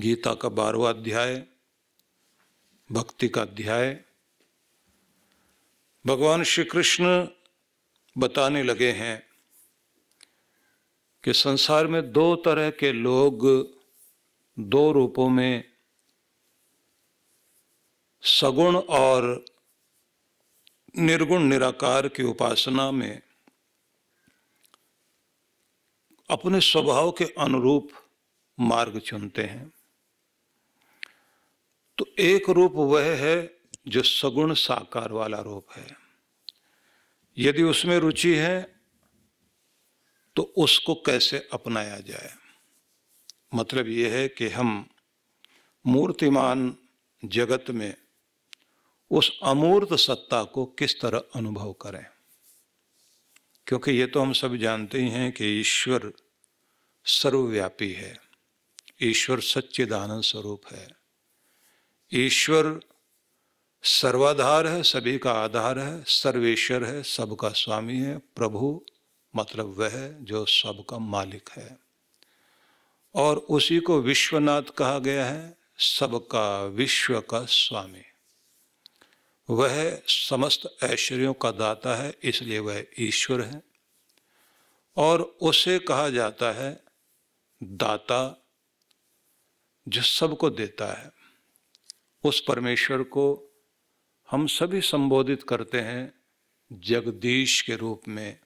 गीता का 12वां अध्याय, भक्ति का अध्याय। भगवान श्री कृष्ण बताने लगे हैं कि संसार में दो तरह के लोग दो रूपों में, सगुण और निर्गुण निराकार की उपासना में अपने स्वभाव के अनुरूप मार्ग चुनते हैं। तो एक रूप वह है जो सगुण साकार वाला रूप है। यदि उसमें रुचि है तो उसको कैसे अपनाया जाए। मतलब यह है कि हम मूर्तिमान जगत में उस अमूर्त सत्ता को किस तरह अनुभव करें, क्योंकि ये तो हम सब जानते ही हैं कि ईश्वर सर्वव्यापी है, ईश्वर सच्चिदानंद स्वरूप है, ईश्वर सर्वाधार है, सभी का आधार है, सर्वेश्वर है, सबका स्वामी है। प्रभु मतलब वह है जो सबका मालिक है, और उसी को विश्वनाथ कहा गया है, सबका विश्व का स्वामी। वह समस्त ऐश्वर्यों का दाता है, इसलिए वह ईश्वर है। और उसे कहा जाता है दाता, जो सबको देता है। उस परमेश्वर को हम सभी संबोधित करते हैं जगदीश के रूप में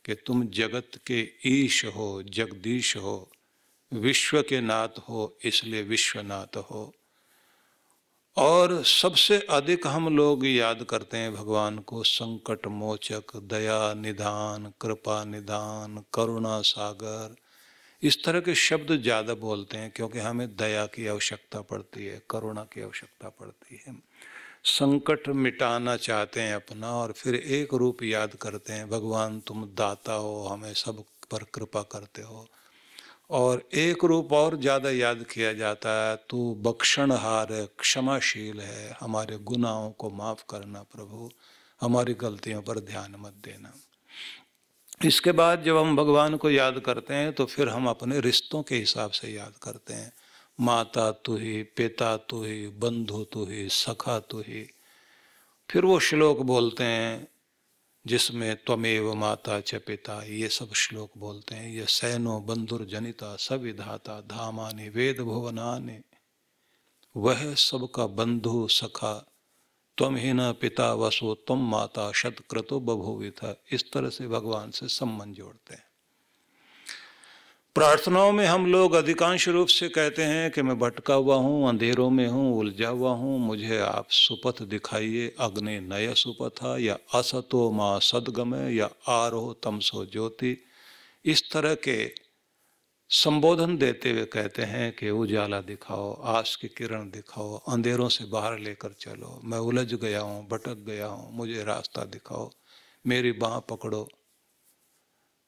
कि तुम जगत के ईश हो, जगदीश हो, विश्व के नाथ हो, इसलिए विश्वनाथ हो। और सबसे अधिक हम लोग याद करते हैं भगवान को संकट मोचक, दया निधान, कृपा निधान, करुणा सागर। इस तरह के शब्द ज़्यादा बोलते हैं क्योंकि हमें दया की आवश्यकता पड़ती है, करुणा की आवश्यकता पड़ती है। संकट मिटाना चाहते हैं अपना, और फिर एक रूप याद करते हैं, भगवान तुम दाता हो, हमें सब पर कृपा करते हो। और एक रूप और ज़्यादा याद किया जाता है, तू बख्शनहार है, क्षमाशील है, हमारे गुनाहों को माफ़ करना प्रभु, हमारी गलतियों पर ध्यान मत देना। इसके बाद जब हम भगवान को याद करते हैं तो फिर हम अपने रिश्तों के हिसाब से याद करते हैं। माता तू ही, पिता तू ही, बंधु तू ही, सखा तू ही। फिर वो श्लोक बोलते हैं जिसमें त्वमेव माता च पिता, ये सब श्लोक बोलते हैं। ये सैनो बंधुर्जनिता सविधाता धामानि वेद भुवनानि, वह सबका बंधु सखा, त्वम ही न पिता वसो त्वम माता शतक्रतु बभूविथ। इस तरह से भगवान से संबंध जोड़ते हैं। प्रार्थनाओं में हम लोग अधिकांश रूप से कहते हैं कि मैं भटका हुआ हूँ, अंधेरों में हूँ, उलझा हुआ हूँ, मुझे आप सुपथ दिखाइए। अग्नि नय सुपथा, या असतो माँ सदगमय, या आरोह तमसो ज्योति। इस तरह के संबोधन देते हुए कहते हैं कि उजाला दिखाओ, आस की किरण दिखाओ, अंधेरों से बाहर लेकर चलो, मैं उलझ गया हूँ, भटक गया हूँ, मुझे रास्ता दिखाओ, मेरी बाँह पकड़ो।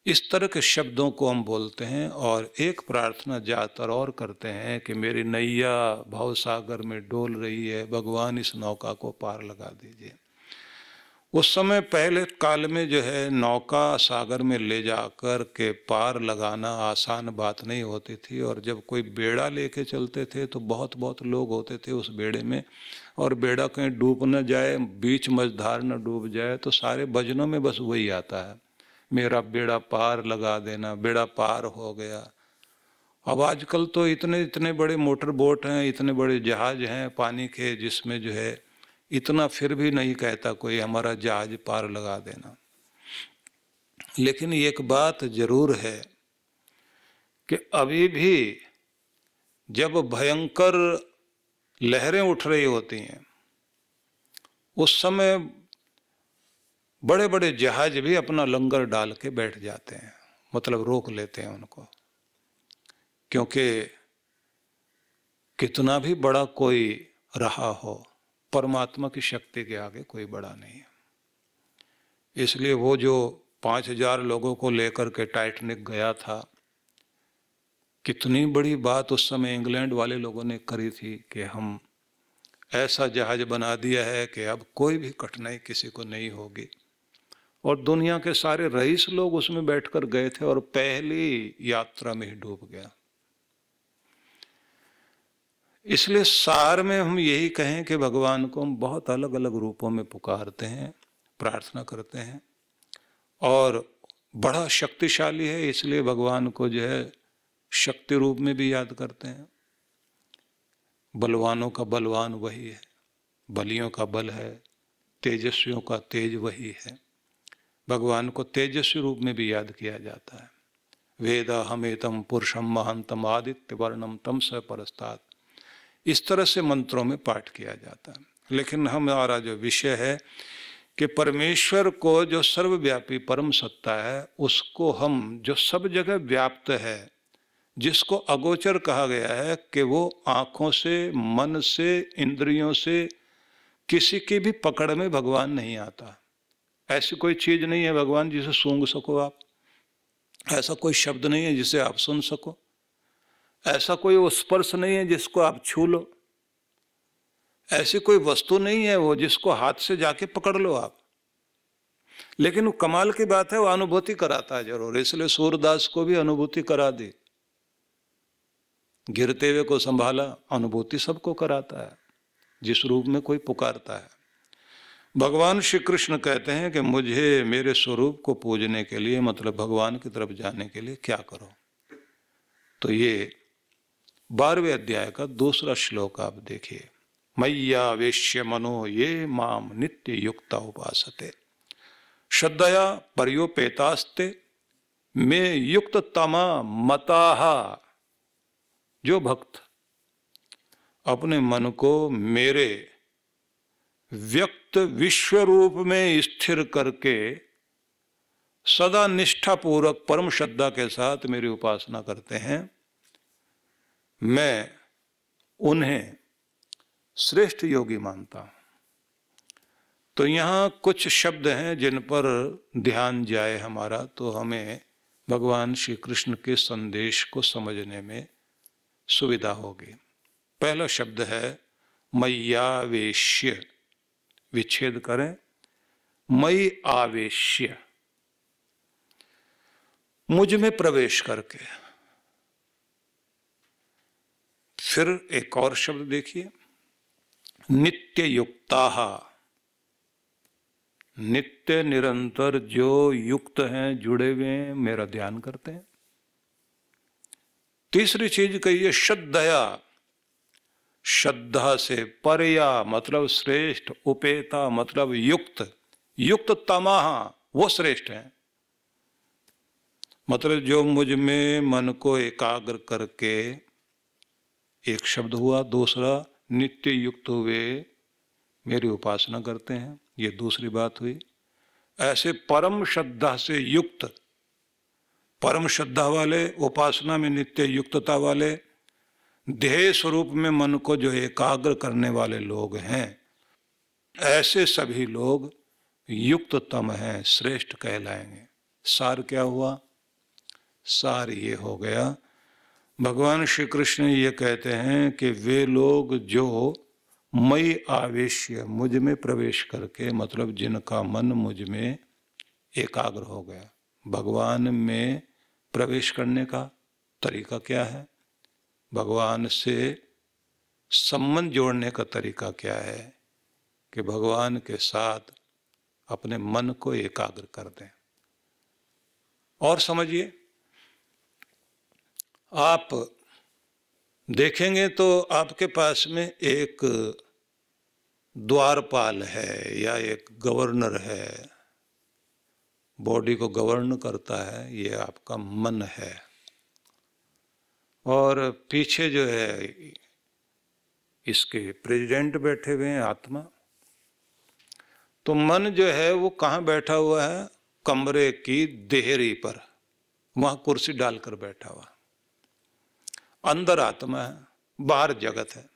इस तरह के शब्दों को हम बोलते हैं। और एक प्रार्थना ज़्यादातर और करते हैं कि मेरी नैया भवसागर में डोल रही है, भगवान इस नौका को पार लगा दीजिए। उस समय पहले काल में जो है नौका सागर में ले जाकर के पार लगाना आसान बात नहीं होती थी। और जब कोई बेड़ा लेके चलते थे तो बहुत बहुत लोग होते थे उस बेड़े में, और बेड़ा कहीं डूब न जाए, बीच मझधार न डूब जाए, तो सारे भजनों में बस वही आता है, मेरा बेड़ा पार लगा देना, बेड़ा पार हो गया। अब आजकल तो इतने इतने बड़े मोटर बोट हैं, इतने बड़े जहाज हैं पानी के, जिसमें जो है इतना फिर भी नहीं कहता कोई हमारा जहाज पार लगा देना। लेकिन एक बात जरूर है कि अभी भी जब भयंकर लहरें उठ रही होती हैं उस समय बड़े बड़े जहाज भी अपना लंगर डाल के बैठ जाते हैं, मतलब रोक लेते हैं उनको, क्योंकि कितना भी बड़ा कोई रहा हो, परमात्मा की शक्ति के आगे कोई बड़ा नहीं है। इसलिए वो जो 5000 लोगों को लेकर के टाइटैनिक गया था, कितनी बड़ी बात उस समय इंग्लैंड वाले लोगों ने करी थी कि हम ऐसा जहाज बना दिया है कि अब कोई भी कठिनाई किसी को नहीं होगी। और दुनिया के सारे रईस लोग उसमें बैठकर गए थे और पहली यात्रा में ही डूब गया। इसलिए सार में हम यही कहें कि भगवान को हम बहुत अलग अलग रूपों में पुकारते हैं, प्रार्थना करते हैं, और बड़ा शक्तिशाली है, इसलिए भगवान को जो है शक्ति रूप में भी याद करते हैं। बलवानों का बलवान वही है, बलियों का बल है, तेजस्वियों का तेज वही है। भगवान को तेजस्वी रूप में भी याद किया जाता है। वेदा हमेतम पुरुषम महांतम आदित्य वर्णम तम स परस्तात्, इस तरह से मंत्रों में पाठ किया जाता है। लेकिन हमारा जो विषय है कि परमेश्वर को जो सर्वव्यापी परम सत्ता है, उसको हम जो सब जगह व्याप्त है, जिसको अगोचर कहा गया है कि वो आंखों से, मन से, इंद्रियों से किसी की भी पकड़ में भगवान नहीं आता। ऐसी कोई चीज नहीं है भगवान जिसे सूंघ सको आप, ऐसा कोई शब्द नहीं है जिसे आप सुन सको, ऐसा कोई स्पर्श नहीं है जिसको आप छू लो, ऐसी कोई वस्तु नहीं है वो जिसको हाथ से जाके पकड़ लो आप। लेकिन वो कमाल की बात है, वो अनुभूति कराता है जरूर। इसलिए सूरदास को भी अनुभूति करा दी, गिरते हुए को संभाला, अनुभूति सबको कराता है जिस रूप में कोई पुकारता है। भगवान श्री कृष्ण कहते हैं कि मुझे मेरे स्वरूप को पूजने के लिए, मतलब भगवान की तरफ जाने के लिए क्या करो। तो ये 12वें अध्याय का दूसरा श्लोक आप देखिए। मय्यावेश्य मनो ये माम नित्य युक्ता उपासते श्रद्धया पर्योपेतास्ते में युक्त तमा मताहा। जो भक्त अपने मन को मेरे व्यक्त विश्व रूप में स्थिर करके सदा निष्ठापूर्वक परम श्रद्धा के साथ मेरी उपासना करते हैं, मैं उन्हें श्रेष्ठ योगी मानता हूं। तो यहाँ कुछ शब्द हैं जिन पर ध्यान जाए हमारा, तो हमें भगवान श्री कृष्ण के संदेश को समझने में सुविधा होगी। पहला शब्द है मय्यावेश्य, विच्छेद करें, मयि आवेश्य, मुझ में प्रवेश करके। फिर एक और शब्द देखिए, नित्य युक्ताः, नित्य निरंतर जो युक्त हैं, जुड़े हुए हैं, मेरा ध्यान करते हैं। तीसरी चीज कही है श्रद्धया, श्रद्धा से परया मतलब श्रेष्ठ, उपेता मतलब युक्त, युक्त तमाह वो श्रेष्ठ है। मतलब जो मुझ में मन को एकाग्र करके, एक शब्द हुआ। दूसरा नित्य युक्त हुए मेरी उपासना करते हैं, ये दूसरी बात हुई। ऐसे परम श्रद्धा से युक्त, परम श्रद्धा वाले, उपासना में नित्य युक्तता वाले, ध्येय स्वरूप में मन को जो एकाग्र करने वाले लोग हैं, ऐसे सभी लोग युक्ततम हैं, श्रेष्ठ कहलाएंगे। सार क्या हुआ? सार ये हो गया, भगवान श्री कृष्ण ये कहते हैं कि वे लोग जो मयि आवेश्य, मुझ में प्रवेश करके, मतलब जिनका मन मुझ में एकाग्र हो गया। भगवान में प्रवेश करने का तरीका क्या है? भगवान से संबंध जोड़ने का तरीका क्या है? कि भगवान के साथ अपने मन को एकाग्र कर दें। और समझिए, आप देखेंगे तो आपके पास में एक द्वारपाल है या एक गवर्नर है, बॉडी को गवर्न करता है, ये आपका मन है। और पीछे जो है इसके प्रेसिडेंट बैठे हुए हैं, आत्मा। तो मन जो है वो कहाँ बैठा हुआ है? कमरे की देहरी पर, वहां कुर्सी डालकर बैठा हुआ। अंदर आत्मा है, बाहर जगत है।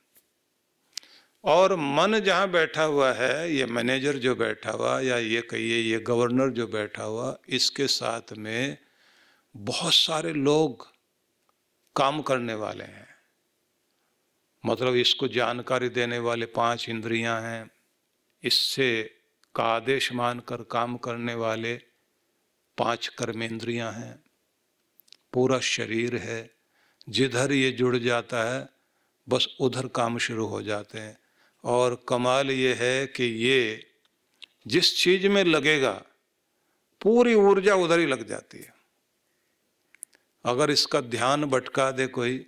और मन जहां बैठा हुआ है, ये मैनेजर जो बैठा हुआ, या ये कहिए ये गवर्नर जो बैठा हुआ, इसके साथ में बहुत सारे लोग काम करने वाले हैं। मतलब इसको जानकारी देने वाले 5 इंद्रियां हैं, इससे का आदेश मानकर काम करने वाले 5 कर्मेंद्रियां हैं, पूरा शरीर है। जिधर ये जुड़ जाता है बस उधर काम शुरू हो जाते हैं। और कमाल ये है कि ये जिस चीज में लगेगा पूरी ऊर्जा उधर ही लग जाती है। अगर इसका ध्यान भटका दे, कोई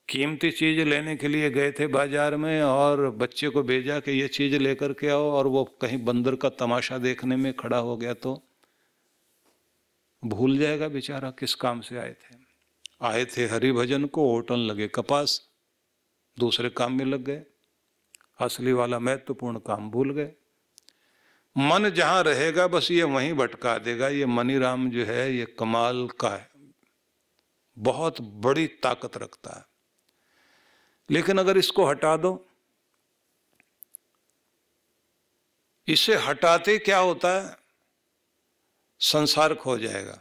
कीमती चीज लेने के लिए गए थे बाजार में और बच्चे को भेजा कि ये चीज लेकर के आओ, और वो कहीं बंदर का तमाशा देखने में खड़ा हो गया तो भूल जाएगा बेचारा किस काम से आए थे। आए थे हरि भजन को, होटल लगे कपास, दूसरे काम में लग गए, असली वाला महत्वपूर्ण काम भूल गए। मन जहां रहेगा बस ये वहीं भटका देगा। ये मनीराम जो है ये कमाल का है, बहुत बड़ी ताकत रखता है। लेकिन अगर इसको हटा दो, इसे हटाते क्या होता है, संसार खो जाएगा,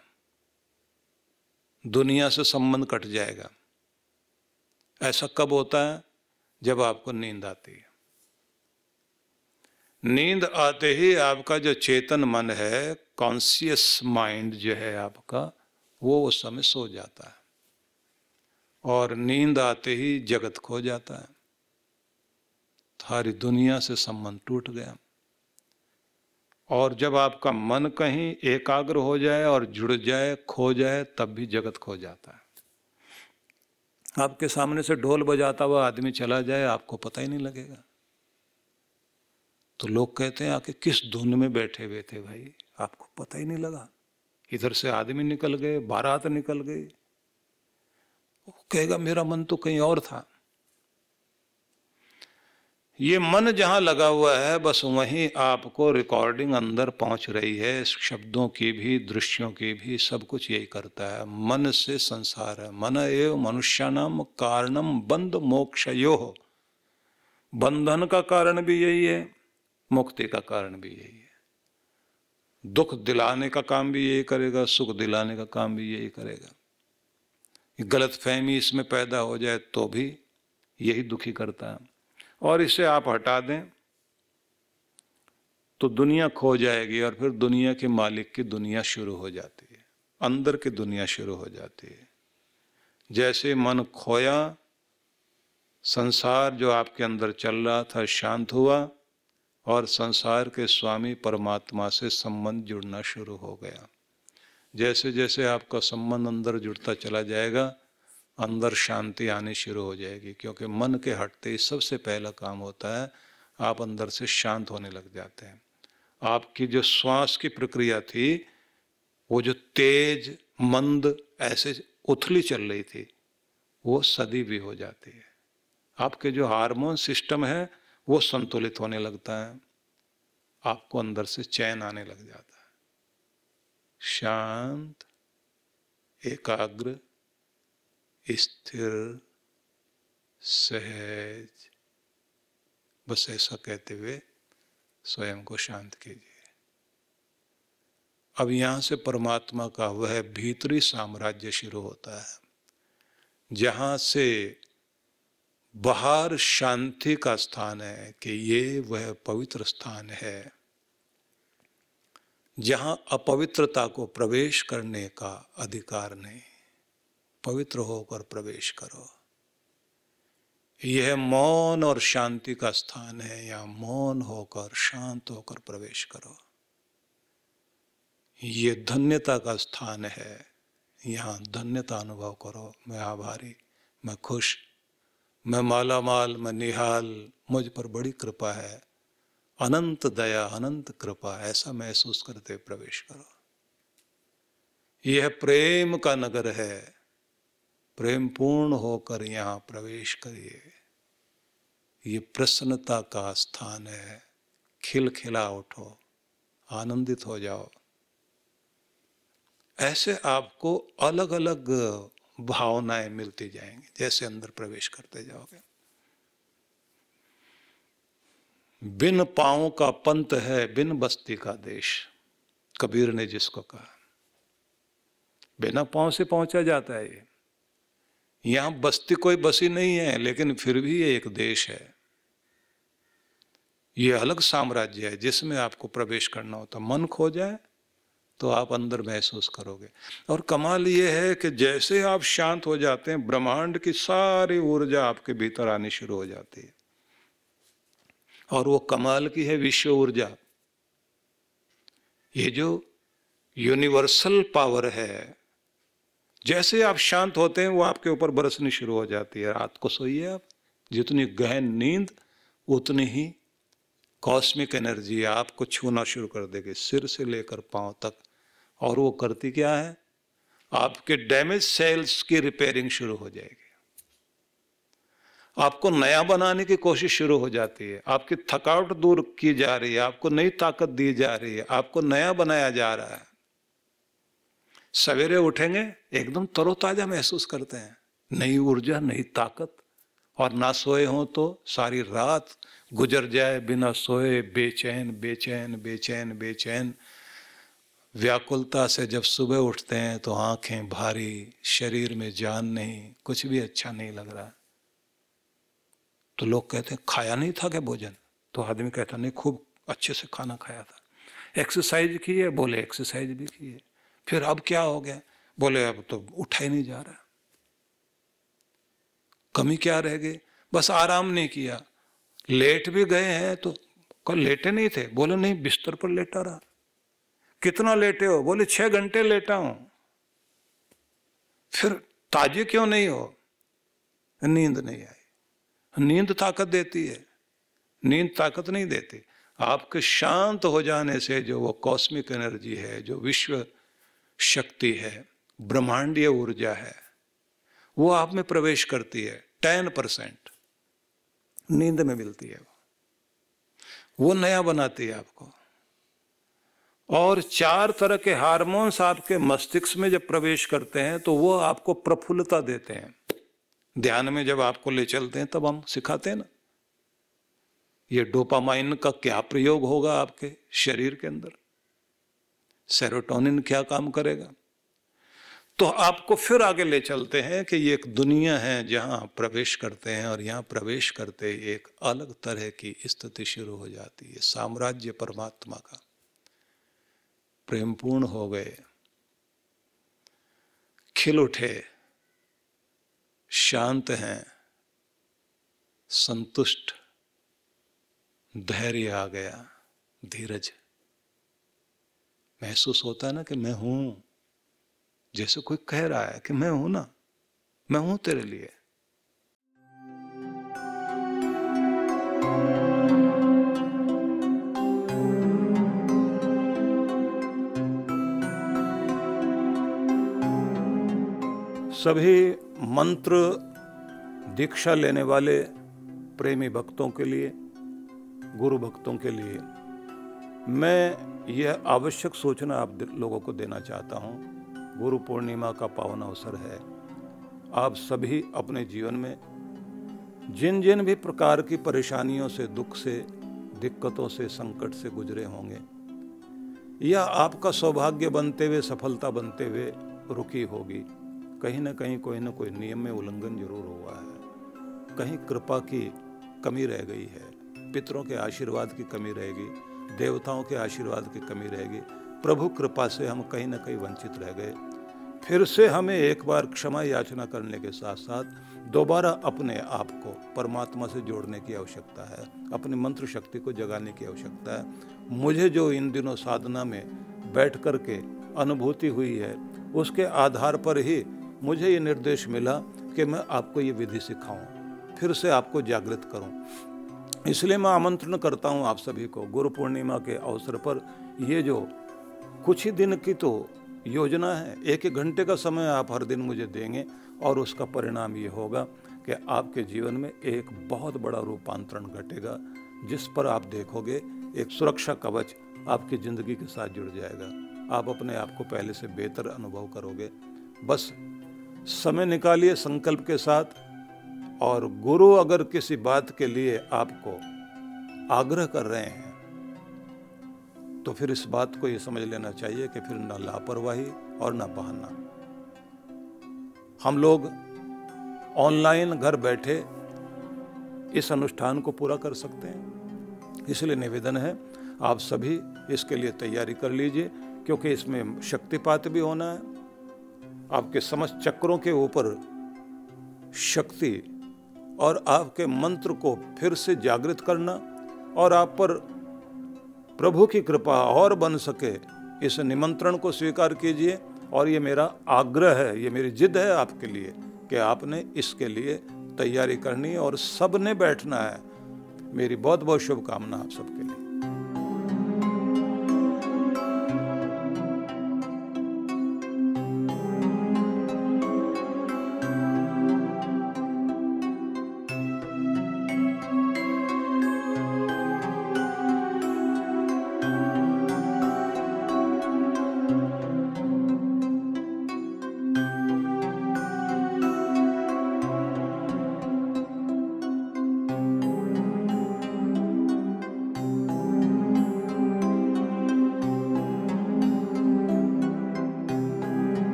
दुनिया से संबंध कट जाएगा। ऐसा कब होता है? जब आपको नींद आती है। नींद आते ही आपका जो चेतन मन है, कॉन्शियस माइंड जो है आपका, वो उस समय सो जाता है और नींद आते ही जगत खो जाता है, सारी दुनिया से संबंध टूट गया। और जब आपका मन कहीं एकाग्र हो जाए और जुड़ जाए, खो जाए, तब भी जगत खो जाता है। आपके सामने से ढोल बजाता हुआ आदमी चला जाए, आपको पता ही नहीं लगेगा। तो लोग कहते हैं आके किस धुन में बैठे हुए थे भाई, आपको पता ही नहीं लगा। इधर से आदमी निकल गए, बारात निकल गई। वो कहेगा मेरा मन तो कहीं और था। ये मन जहां लगा हुआ है बस वहीं आपको रिकॉर्डिंग अंदर पहुंच रही है, शब्दों की भी, दृश्यों की भी, सब कुछ यही करता है। मन से संसार है। मन एव मनुष्यानाम कारणम बंध मोक्षयोः। बंधन का कारण भी यही है, मुक्ति का कारण भी यही है। दुख दिलाने का काम भी यही करेगा, सुख दिलाने का काम भी यही करेगा। गलतफहमी इसमें पैदा हो जाए तो भी यही दुखी करता है। और इसे आप हटा दें तो दुनिया खो जाएगी और फिर दुनिया के मालिक की दुनिया शुरू हो जाती है, अंदर की दुनिया शुरू हो जाती है। जैसे मन खोया, संसार जो आपके अंदर चल रहा था शांत हुआ और संसार के स्वामी परमात्मा से संबंध जुड़ना शुरू हो गया। जैसे जैसे आपका संबंध अंदर जुड़ता चला जाएगा, अंदर शांति आनी शुरू हो जाएगी। क्योंकि मन के हटते ही सबसे पहला काम होता है, आप अंदर से शांत होने लग जाते हैं। आपकी जो श्वास की प्रक्रिया थी, वो जो तेज मंद ऐसे उथली चल रही थी, वो सदी भी हो जाती है। आपके जो हार्मोन सिस्टम है वो संतुलित होने लगता है, आपको अंदर से चैन आने लग जाता है। शांत, एकाग्र, स्थिर, सहज, बस ऐसा कहते हुए स्वयं को शांत कीजिए। अब यहां से परमात्मा का वह भीतरी साम्राज्य शुरू होता है, जहां से बाहर शांति का स्थान है कि ये वह पवित्र स्थान है जहां अपवित्रता को प्रवेश करने का अधिकार नहीं। पवित्र होकर प्रवेश करो। यह मौन और शांति का स्थान है, यहाँ मौन होकर शांत होकर प्रवेश करो। ये धन्यता का स्थान है, यहाँ धन्यता अनुभव करो। मैं आभारी, मैं खुश, मैं मालामाल, मैं निहाल, मुझ पर बड़ी कृपा है, अनंत दया, अनंत कृपा, ऐसा महसूस करते प्रवेश करो। यह प्रेम का नगर है, प्रेम पूर्ण होकर यहाँ प्रवेश करिए। ये प्रसन्नता का स्थान है, खिलखिला उठो, आनंदित हो जाओ। ऐसे आपको अलग अलग भावनाएं मिलती जाएंगी जैसे अंदर प्रवेश करते जाओगे। बिन पांव का पंथ है, बिन बस्ती का देश, कबीर ने जिसको कहा। बिना पांव से पहुंचा जाता है ये। यहां बस्ती कोई बसी नहीं है, लेकिन फिर भी ये एक देश है। ये अलग साम्राज्य है जिसमें आपको प्रवेश करना होता। मन खो जाए तो आप अंदर महसूस करोगे। और कमाल ये है कि जैसे आप शांत हो जाते हैं, ब्रह्मांड की सारी ऊर्जा आपके भीतर आनी शुरू हो जाती है। और वो कमाल की है विश्व ऊर्जा। ये जो यूनिवर्सल पावर है, जैसे आप शांत होते हैं वो आपके ऊपर बरसनी शुरू हो जाती है। रात को सोइए आप, जितनी गहन नींद उतनी ही कॉस्मिक एनर्जी आपको छूना शुरू कर देगी, सिर से लेकर पांव तक। और वो करती क्या है? आपके डैमेज सेल्स की रिपेयरिंग शुरू हो जाएगी, आपको नया बनाने की कोशिश शुरू हो जाती है, आपकी थकावट दूर की जा रही है, आपको नई ताकत दी जा रही है, आपको नया बनाया जा रहा है। सवेरे उठेंगे एकदम तरोताजा महसूस करते हैं, नई ऊर्जा, नई ताकत। और ना सोए हों तो सारी रात गुजर जाए बिना सोए, बेचैन बेचैन बेचैन बेचैन, व्याकुलता से जब सुबह उठते हैं तो आंखें भारी, शरीर में जान नहीं, कुछ भी अच्छा नहीं लग रहा। तो लोग कहते हैं खाया नहीं था क्या भोजन? तो आदमी कहता नहीं, खूब अच्छे से खाना खाया था। एक्सरसाइज की है? बोले एक्सरसाइज भी की है। फिर अब क्या हो गया? बोले अब तो उठा ही नहीं जा रहा। कमी क्या रह गई? बस आराम नहीं किया। लेट भी गए हैं तो कल लेटे नहीं थे? बोले नहीं, बिस्तर पर लेटा रहा। कितना लेटे हो? बोले 6 घंटे लेटा हूं। फिर ताजे क्यों नहीं हो? नींद नहीं आई। नींद ताकत देती है, नींद ताकत नहीं देती। आपके शांत हो जाने से जो वो कॉस्मिक एनर्जी है, जो विश्व शक्ति है, ब्रह्मांडीय ऊर्जा है, वो आप में प्रवेश करती है। 10% नींद में मिलती है, वो नया बनाती है आपको। और 4 तरह के हार्मोन्स आपके मस्तिष्क में जब प्रवेश करते हैं तो वो आपको प्रफुल्लता देते हैं। ध्यान में जब आपको ले चलते हैं तब हम सिखाते हैं ना, ये डोपामाइन का क्या प्रयोग होगा आपके शरीर के अंदर, सेरोटोनिन क्या काम करेगा। तो आपको फिर आगे ले चलते हैं कि ये एक दुनिया है जहां प्रवेश करते हैं, और यहां प्रवेश करते ही एक अलग तरह की स्थिति शुरू हो जाती है। साम्राज्य परमात्मा का, प्रेमपूर्ण हो गए, खिल उठे, शांत हैं, संतुष्ट, धैर्य आ गया, धीरज महसूस होता है ना कि मैं हूं। जैसे कोई कह रहा है कि मैं हूं ना, मैं हूं तेरे लिए। सभी मंत्र दीक्षा लेने वाले प्रेमी भक्तों के लिए, गुरु भक्तों के लिए मैं यह आवश्यक सूचना आप लोगों को देना चाहता हूं। गुरु पूर्णिमा का पावन अवसर है। आप सभी अपने जीवन में जिन जिन भी प्रकार की परेशानियों से, दुख से, दिक्कतों से, संकट से गुजरे होंगे, या आपका सौभाग्य बनते हुए, सफलता बनते हुए रुकी होगी, कहीं ना कहीं कोई ना कोई नियम में उल्लंघन जरूर हुआ है, कहीं कृपा की कमी रह गई है, पितरों के आशीर्वाद की कमी रहेगी, देवताओं के आशीर्वाद की कमी रहेगी, प्रभु कृपा से हम कहीं ना कहीं वंचित रह गए। फिर से हमें एक बार क्षमा याचना करने के साथ साथ दोबारा अपने आप को परमात्मा से जोड़ने की आवश्यकता है, अपनी मंत्र शक्ति को जगाने की आवश्यकता है। मुझे जो इन दिनों साधना में बैठ कर के अनुभूति हुई है, उसके आधार पर ही मुझे ये निर्देश मिला कि मैं आपको ये विधि सिखाऊं, फिर से आपको जागृत करूं। इसलिए मैं आमंत्रण करता हूं आप सभी को, गुरु पूर्णिमा के अवसर पर ये जो कुछ ही दिन की तो योजना है, 1-1 घंटे का समय आप हर दिन मुझे देंगे, और उसका परिणाम ये होगा कि आपके जीवन में एक बहुत बड़ा रूपांतरण घटेगा, जिस पर आप देखोगे एक सुरक्षा कवच आपकी ज़िंदगी के साथ जुड़ जाएगा। आप अपने आप को पहले से बेहतर अनुभव करोगे। बस समय निकालिए संकल्प के साथ, और गुरु अगर किसी बात के लिए आपको आग्रह कर रहे हैं तो फिर इस बात को ये समझ लेना चाहिए कि फिर ना लापरवाही और ना बहाना। हम लोग ऑनलाइन घर बैठे इस अनुष्ठान को पूरा कर सकते हैं। इसलिए निवेदन है, आप सभी इसके लिए तैयारी कर लीजिए, क्योंकि इसमें शक्तिपात भी होना है। आपके समस्त चक्रों के ऊपर शक्ति और आपके मंत्र को फिर से जागृत करना और आप पर प्रभु की कृपा और बन सके, इस निमंत्रण को स्वीकार कीजिए। और ये मेरा आग्रह है, ये मेरी जिद है आपके लिए कि आपने इसके लिए तैयारी करनी है और सबने बैठना है। मेरी बहुत बहुत शुभकामना आप सबके लिए।